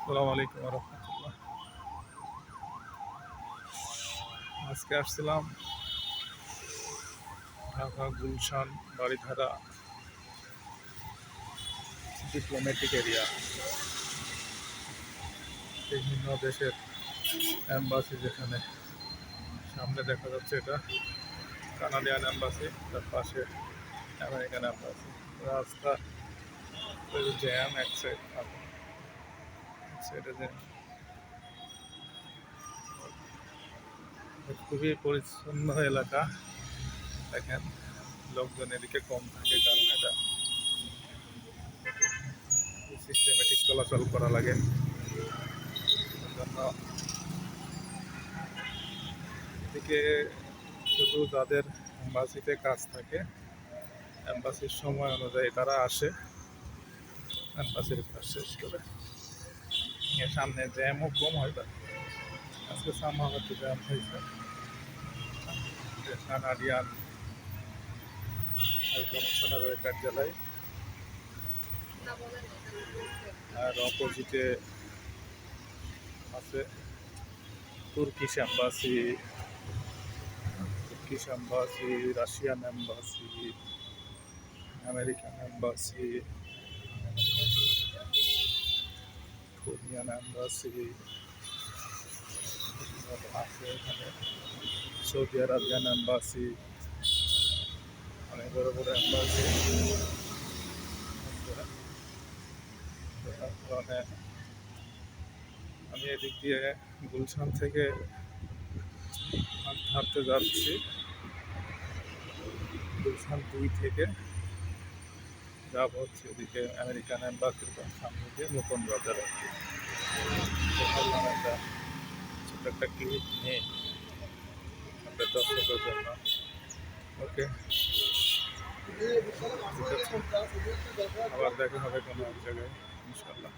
আসসালামু আলাইকুম রহমতুল্লাহ। আজকে আসছিলাম ঢাকা গুলশান বাড়িধারা ডিপ্লোম্যাটিক এরিয়া। বিভিন্ন দেশের অ্যাম্বাসি, যেখানে সামনে দেখা যাচ্ছে এটা কানাডিয়ান অ্যাম্বাসি, তার পাশে আমেরিকান অ্যাম্বাসি। রাস্তা জ্যাম, এক সাইড ফাঁকা, এক সাইডে জ্যাম। খুবই পরিচ্ছন্ন এলাকা। দেখেন, লোকজন এদিকে কম থাকে, কারণ এটা সিস্টেমেটিক চলাচল করা লাগে। জন্য এদিকে শুধু যাদের অ্যাম্বাসিতে কাজ থাকে, অ্যাম্বাসির সময় অনুযায়ী তারা আসে, অ্যাম্বাসির কাজ শেষ করে। এর সামনে জ্যামও কম হয়, আজকে সামহাও একটু জ্যাম হয়েছে। কানাডিয়ান হাই কমিশনারের কার্যালয়, আর অপোজিটে আছে Turkish embassy, Russian embassy, American embassy, Korean embassy আছে এখানে, সৌদি আরবিয়ান অ্যাম্বাসি, অনেক বড় বড় অ্যাম্বাসি। আমি এদিক দিয়ে গুলশান থেকে হাঁটতে যাচ্ছি। গুলশান 2 থেকে যাব হচ্ছে এদিকে আমেরিকান অ্যাম্বাসির সামনে দিয়ে নতুন বাজার আর কি। ভাবলাম একটা ছোট একটা ক্লিপ নিয়ে আপনার দর্শকের জন্য। ওকে, আবার দেখা হবে কোনো এক জায়গায় ইনশাল্লাহ।